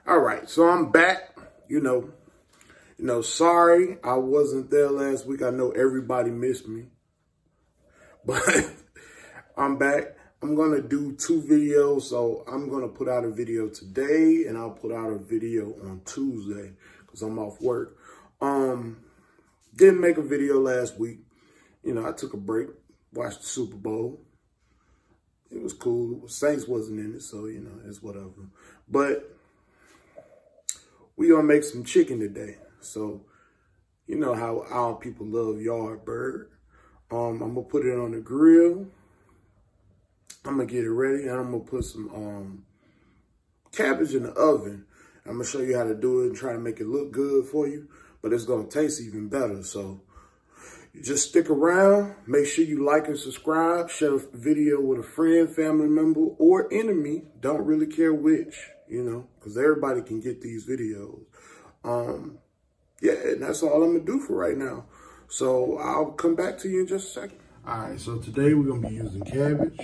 All right, so I'm back. Sorry I wasn't there last week. I know everybody missed me, but I'm back. I'm gonna do 2 videos, so I'm gonna put out a video today, and I'll put out a video on Tuesday because I'm off work. Didn't make a video last week. I took a break, watched the Super Bowl. It was cool. Saints wasn't in it, so it's whatever. But we gonna make some chicken today. So, you know how our people love Yardbird. I'm gonna put it on the grill. I'm gonna get it ready, and I'm gonna put some cabbage in the oven. I'm gonna show you how to do it and try to make it look good for you, but it's gonna taste even better. So you just stick around. Make sure you like and subscribe. Share the video with a friend, family member, or enemy. Don't really care which, because everybody can get these videos. Yeah, and that's all I'm gonna do for right now. So I'll come back to you in just a second. All right, so today we're gonna be using cabbage,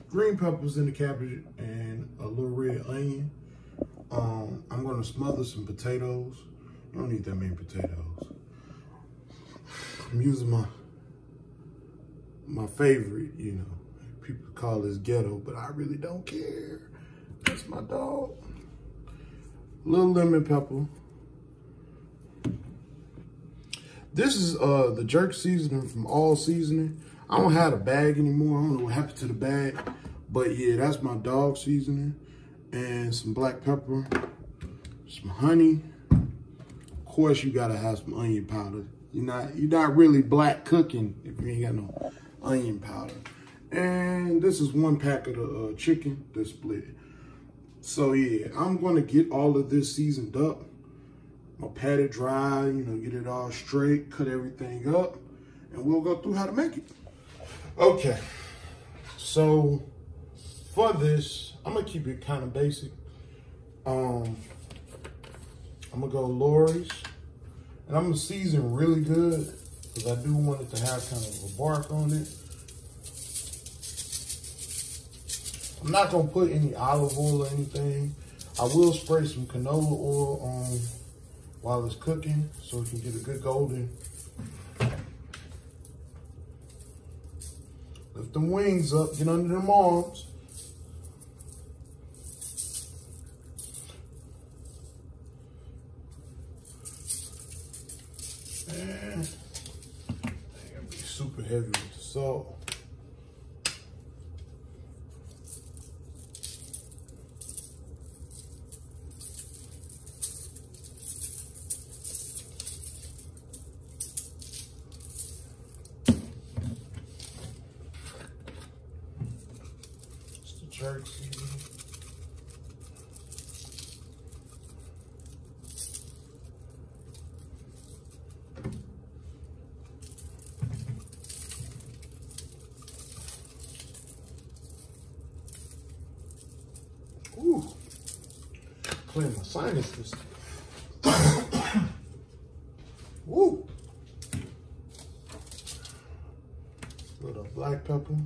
green peppers in the cabbage, and a little red onion. I'm gonna smother some potatoes. You don't need that many potatoes. I'm using my favorite, people call this ghetto, but I really don't care. That's my dog. Little lemon pepper. This is the jerk seasoning from All Seasoning. I don't have a bag anymore. I don't know what happened to the bag. But yeah, that's my dog seasoning. And some black pepper, some honey. Of course, you gotta have some onion powder. You're not really black cooking if you ain't got no onion powder. And this is 1 pack of the chicken that's split. So yeah, I'm gonna get all of this seasoned up. I'm gonna pat it dry, get it all straight, cut everything up, and we'll go through how to make it. Okay, so for this, I'm gonna keep it kind of basic. I'm gonna go Lawry's, and I'm gonna season really good because I do want it to have kind of a bark on it. I'm not gonna put any olive oil or anything. I will spray some canola oil on while it's cooking so it can get a good golden. Lift them wings up, get under them arms. And I gotta be super heavy with the salt. Jerk seasoning. Ooh, clean my sinuses. Woo. Little black pepper.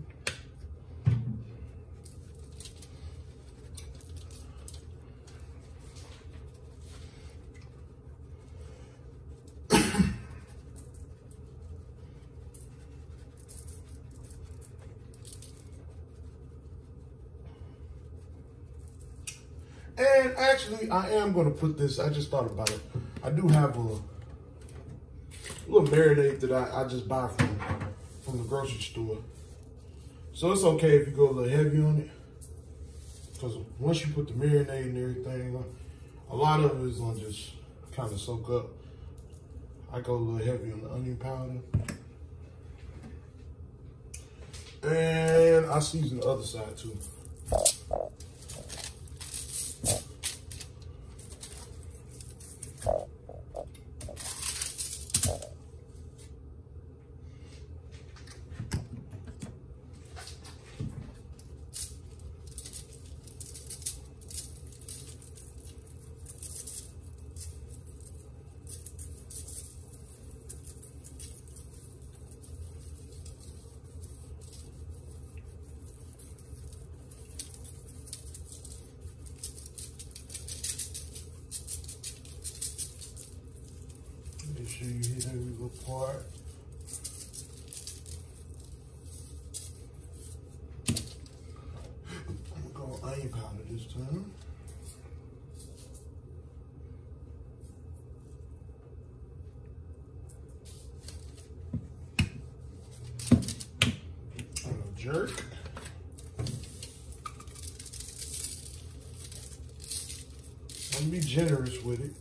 And actually, I am going to put this, I just thought about it. I do have a little marinade that I just buy from the grocery store. So it's okay if you go a little heavy on it. Because once you put the marinade and everything, a lot of it is going to just kind of soak up. I go a little heavy on the onion powder. And I season the other side too. Make sure you hit every little part. I'm gonna go onion powder this time. Jerk. I'm gonna be generous with it.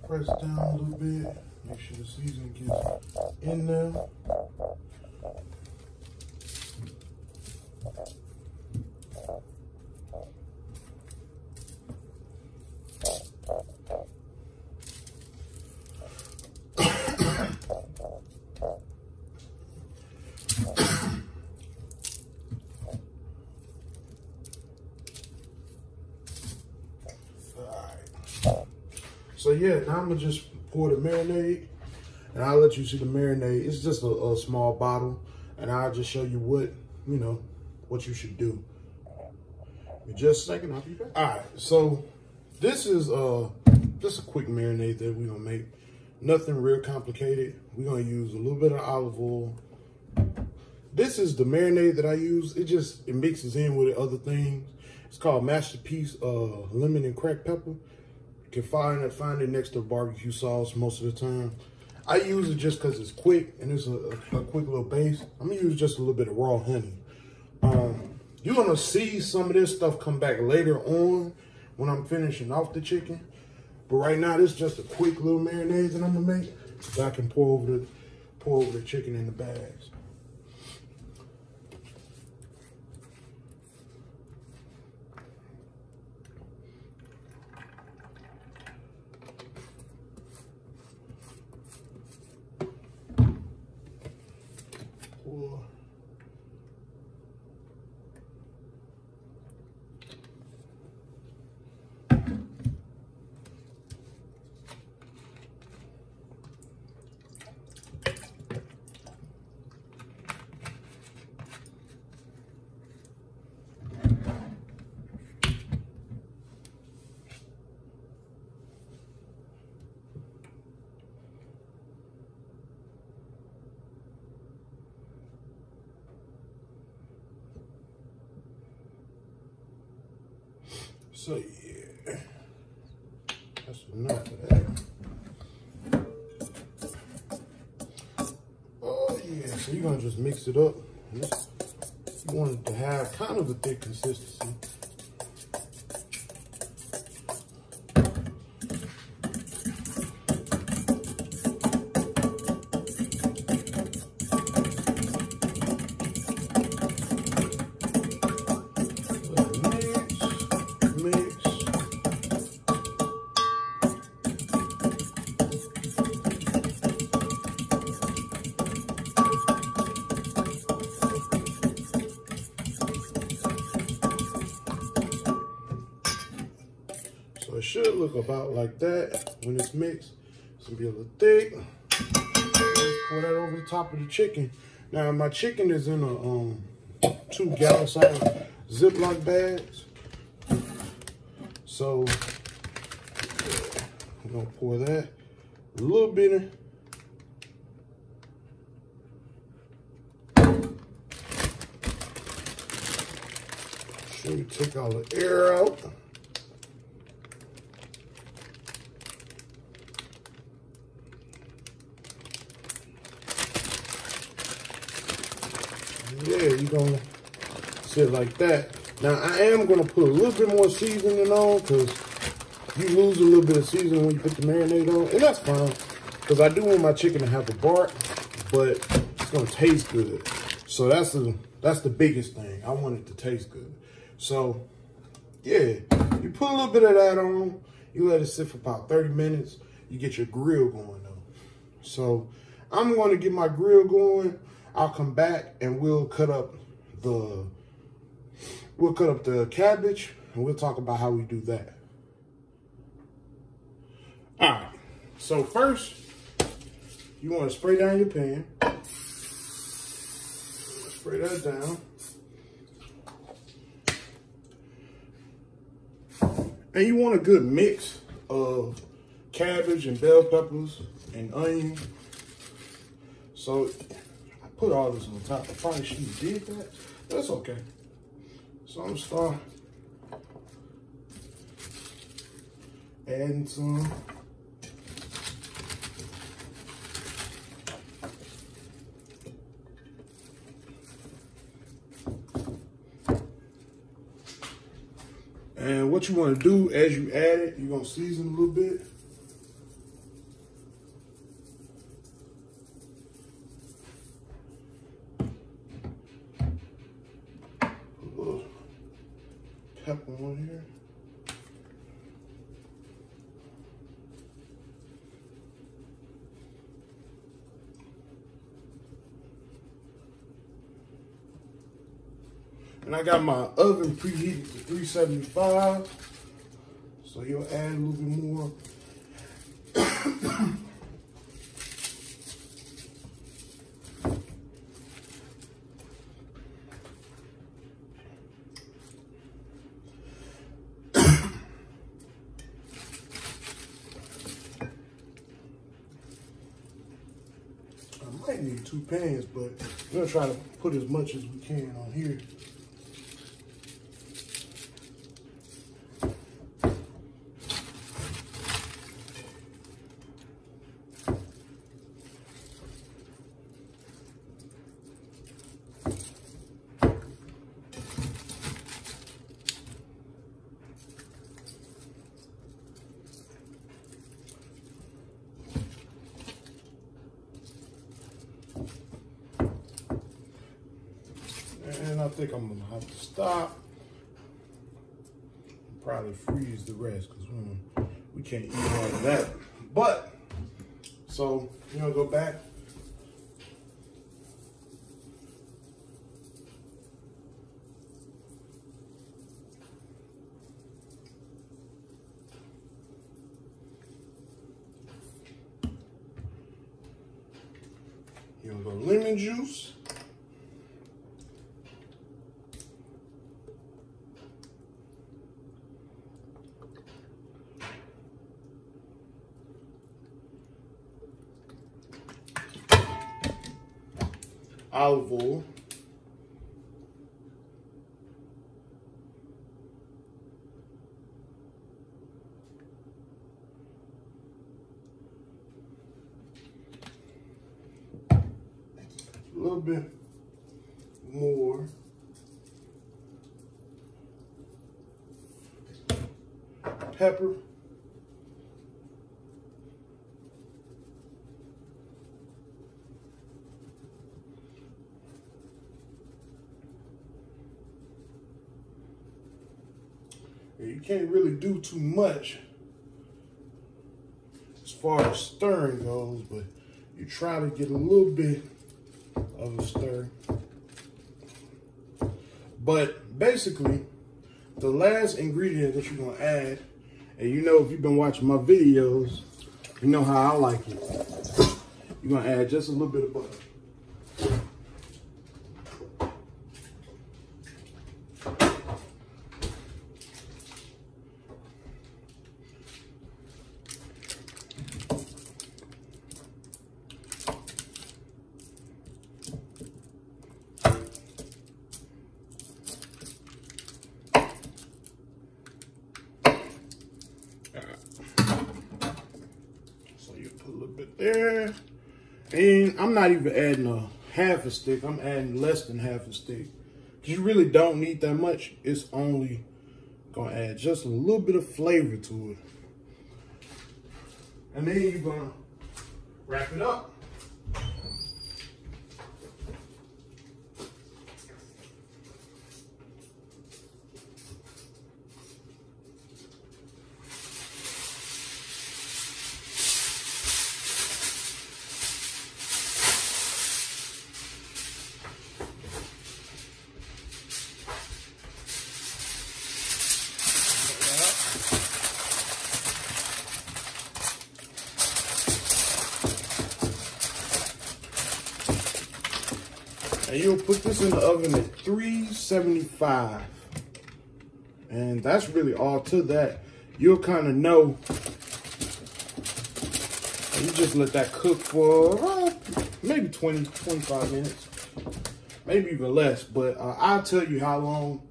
Press down a little bit, make sure the seasoning gets in there. So yeah, now I'm gonna just pour the marinade, and I'll let you see the marinade. It's just a small bottle, and I'll just show you what, you know, what you should do. In just a second, I'll be back. All right, so this is just a quick marinade that we're gonna make. Nothing real complicated. We're gonna use a little bit of olive oil. This is the marinade that I use. It mixes in with other things. It's called Masterpiece Lemon and Cracked Pepper. You can find it next to barbecue sauce most of the time. I use it just because it's quick and it's a quick little base. I'm gonna use just a little bit of raw honey. You're gonna see some of this stuff come back later on when I'm finishing off the chicken. But right now, this is just a quick little marinade that I'm gonna make so I can pour over the chicken in the bags. So yeah, that's enough of that. Oh yeah, so you're gonna just mix it up. You want it to have kind of a thick consistency. So it should look about like that when it's mixed. It's gonna be a little thick. Pour that over the top of the chicken. Now my chicken is in a 2 gallon size Ziploc bags. So I'm gonna pour that a little bit in. Sure you take all the air out. Yeah, you're gonna sit like that. Now I am gonna put a little bit more seasoning on because you lose a little bit of seasoning when you put the marinade on, and that's fine because I do want my chicken to have a bark, but it's gonna taste good. So that's the biggest thing. I want it to taste good. So yeah, you put a little bit of that on, you let it sit for about 30 minutes, you get your grill going though. So I'm going to get my grill going. I'll come back and we'll cut up the cabbage and we'll talk about how we do that. All right. So first, you want to spray down your pan. Spray that down. And you want a good mix of cabbage and bell peppers and onion. So I put all this on top. I probably shouldn't have did that. That's okay. So I'm gonna start adding some. And what you want to do as you add it, you're going to season a little bit. Put a little pepper on here. And I got my oven preheated to 375. So you'll add a little bit more. I might need 2 pans, but we're gonna try to put as much as we can on here. And I think I'm gonna have to stop. Probably freeze the rest because we can't eat all of that. But, so, you know, go back. You're gonna go lemon juice. Olive oil. A little bit more. Pepper. You can't really do too much as far as stirring goes, but you try to get a little bit of a stir. But basically, the last ingredient that you're gonna add, and you know if you've been watching my videos, you know how I like it. You're gonna add just a little bit of butter. So you put a little bit there. And I'm not even adding a half a stick. I'm adding less than half a stick. Because you really don't need that much. It's only going to add just a little bit of flavor to it. And then you're going to wrap it up. And you'll put this in the oven at 375. And that's really all to that. You'll kind of know. You just let that cook for maybe 20, 25 minutes. Maybe even less. But I'll tell you how long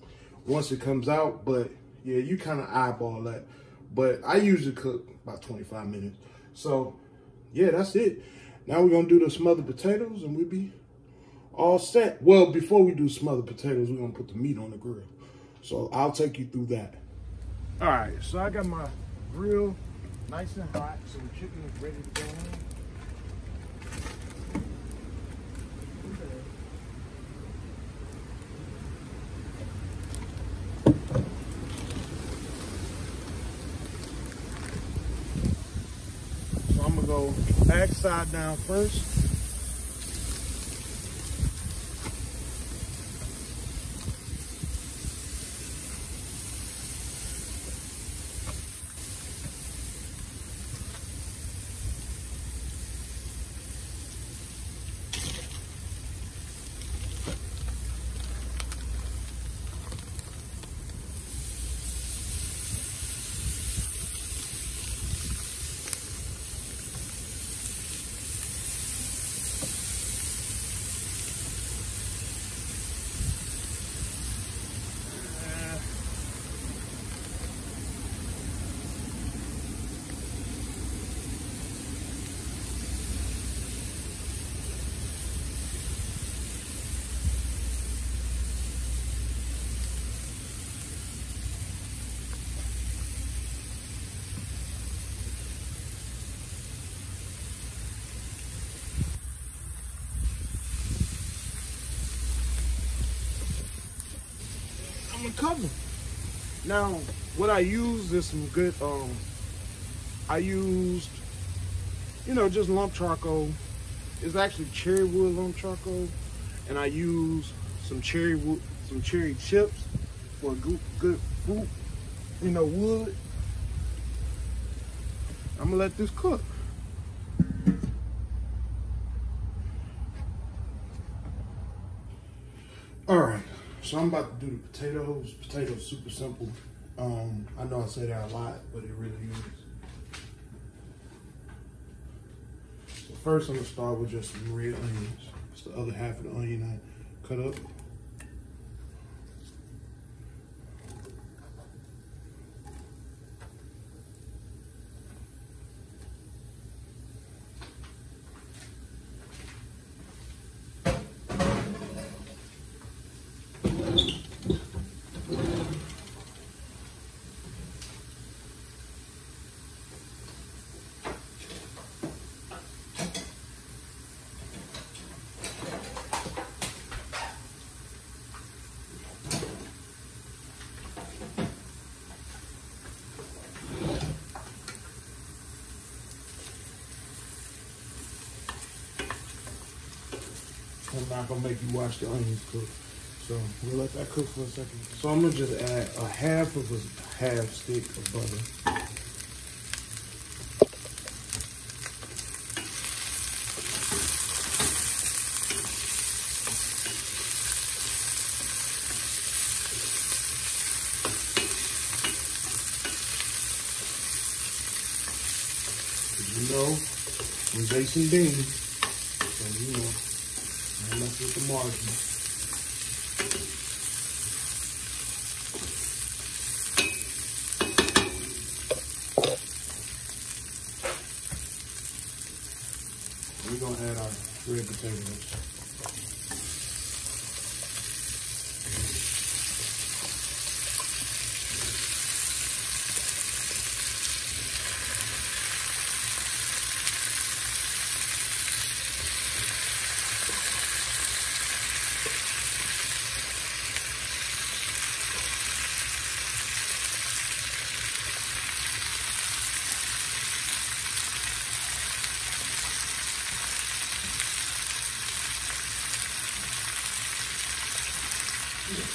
once it comes out. But yeah, you kind of eyeball that. But I usually cook about 25 minutes. So yeah, that's it. Now we're going to do the smothered potatoes and we'll be all set. Well, before we do smothered potatoes, we're going to put the meat on the grill. So I'll take you through that. All right, so I got my grill nice and hot, so the chicken is ready to go in. So I'm gonna go back side down first. I'm gonna cover. Now, what I use is some good, I used, you know, just lump charcoal. It's actually cherry wood lump charcoal. And I use some cherry wood, some cherry chips for good fruit, you know, wood. I'm gonna let this cook. All right. So I'm about to do the potatoes. Potatoes super simple. I know I say that a lot, but it really is. So first I'm gonna start with just some red onions. It's the other half of the onion I cut up. I'm not gonna make you watch the onions cook. So we'll let that cook for a second. So I'm gonna just add a half stick of butter. You know, we're basing beans, so you know. And mess with the margin. We're gonna add our red potatoes.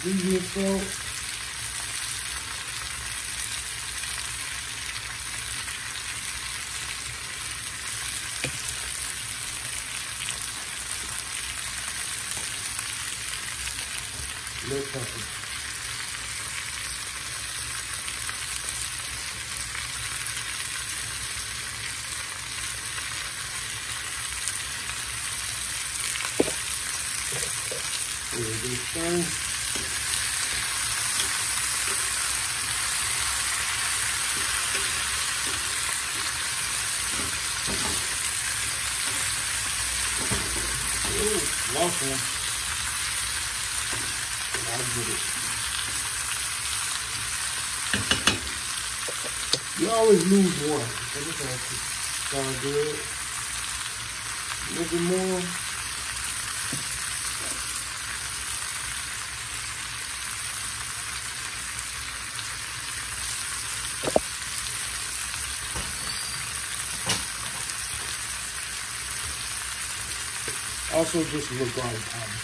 Season it salt. bell pepper. This thing. Ooh, lost one. I'll get it. You always lose one. So this one sounds good. A little bit more. Also, just a little garlic powder.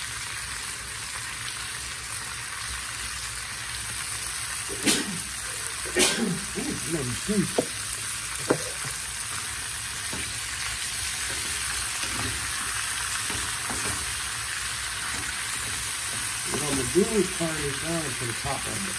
Ooh, let me see. What I'm gonna do is turn this down to the top of it.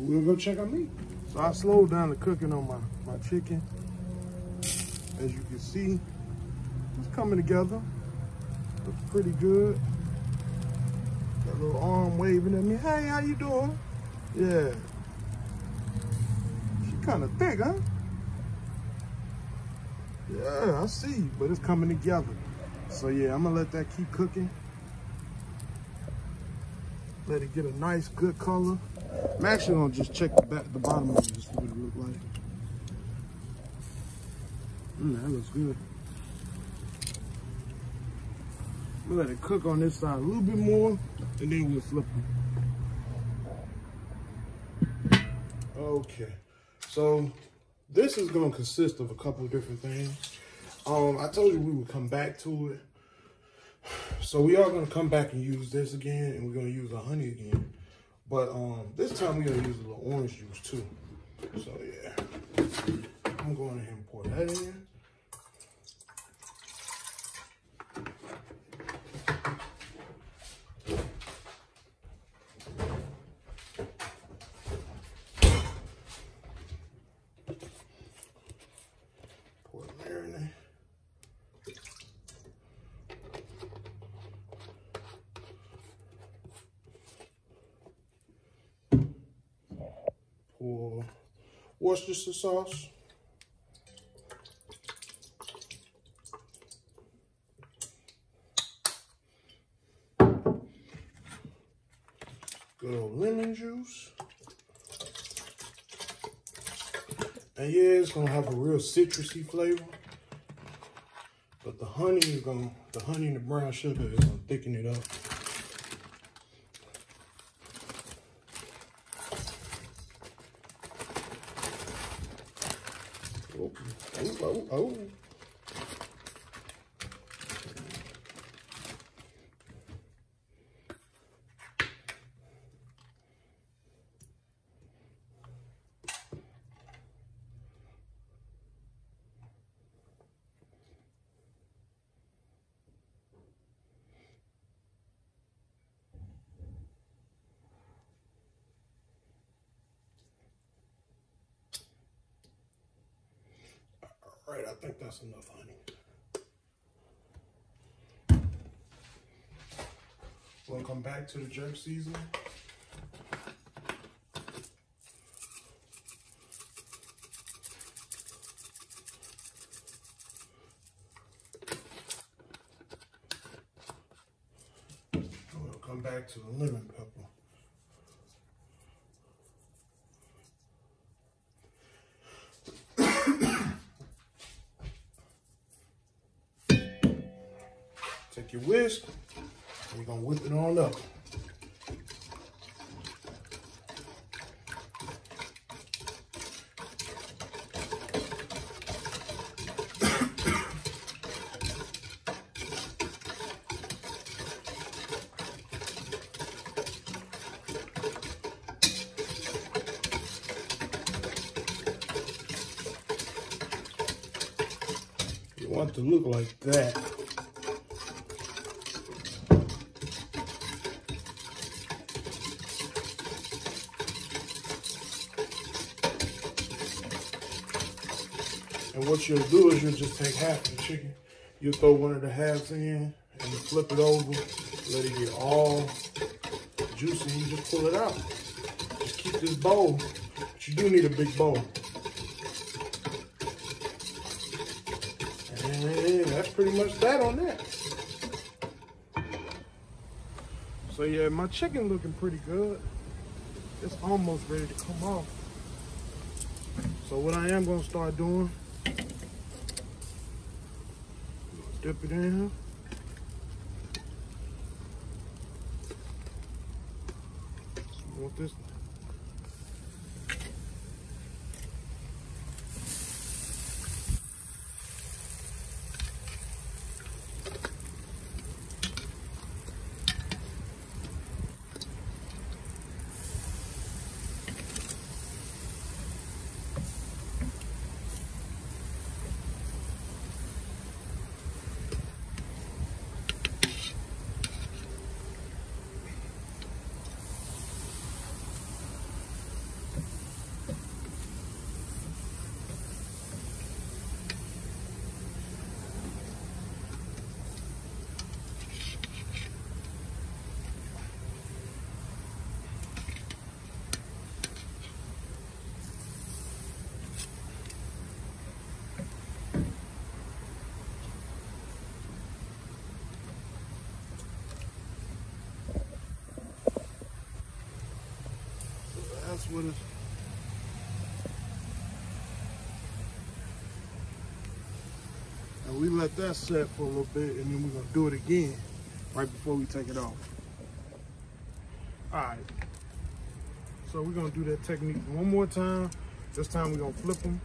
We'll go check out meat. So I slowed down the cooking on my chicken. As you can see, it's coming together. Looks pretty good. Got a little arm waving at me. Hey, how you doing? Yeah. She kind of thick, huh? Yeah, I see, but it's coming together. So yeah, I'm gonna let that keep cooking. Let it get a nice, good color. I'm actually gonna just check the bottom of it, just see what it look like. That looks good. We'll let it cook on this side a little bit more, and then we'll flip it. Okay, so this is gonna consist of a couple of different things. I told you we would come back to it. So we are gonna come back and use this again, and we're gonna use the honey again. But this time we're gonna use a little orange juice too. So yeah, I'm going ahead and pour that in. Pour it marinade. Pour Worcestershire sauce. Good old lemon juice. And yeah, it's gonna have a real citrusy flavor. But the honey and the brown sugar is gonna thicken it up. Oh. All right, I think that's enough honey. We'll come back to the jerk seasoning. We'll come back to the lemon pepper. Take your whisk, and we're gonna whip it on up. You want it to look like that. And what you'll do is you'll just take half of the chicken. You'll throw one of the halves in and you flip it over, let it get all juicy, and you just pull it out. Just keep this bowl, but you do need a big bowl. And that's pretty much that on that. So yeah, my chicken looking pretty good. It's almost ready to come off. So what I am gonna start doing, dip it in. So want this. That's what it's. And we let that set for a little bit, and then we're gonna do it again right before we take it off. All right. So we're gonna do that technique one more time. This time we're gonna flip them.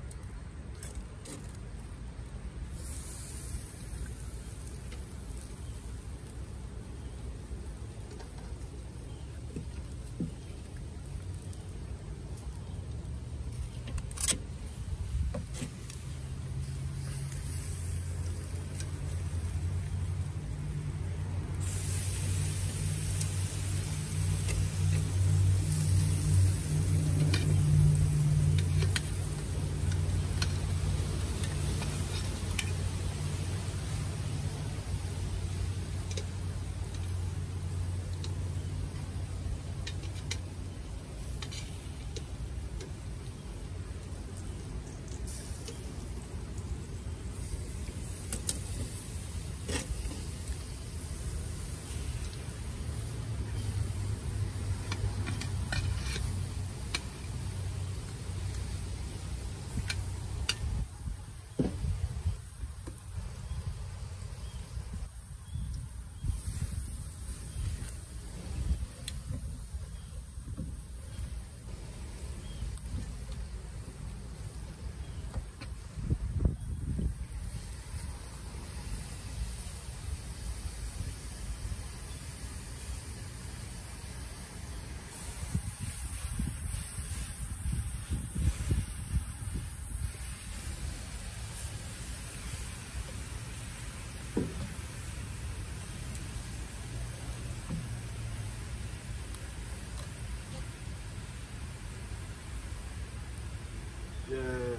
Yeah,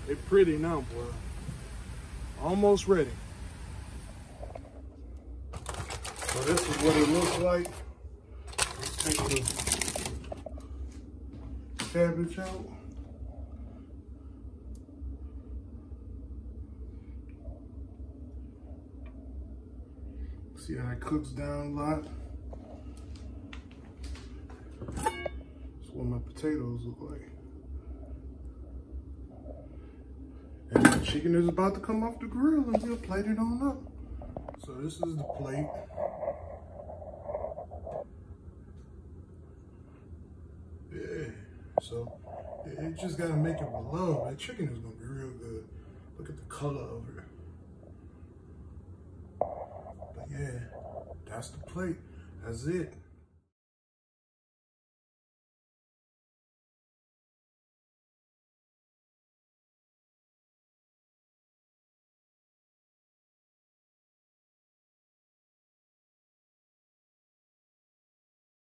they pretty now, boy. Almost ready. So this is what it looks like. Let's take the cabbage out. See how it cooks down a lot. That's what my potatoes look like. And the chicken is about to come off the grill and we'll plate it on up. So this is the plate. Yeah, so it just gotta make it with love. That chicken is gonna be real good. Look at the color of it. But yeah, that's the plate. That's it.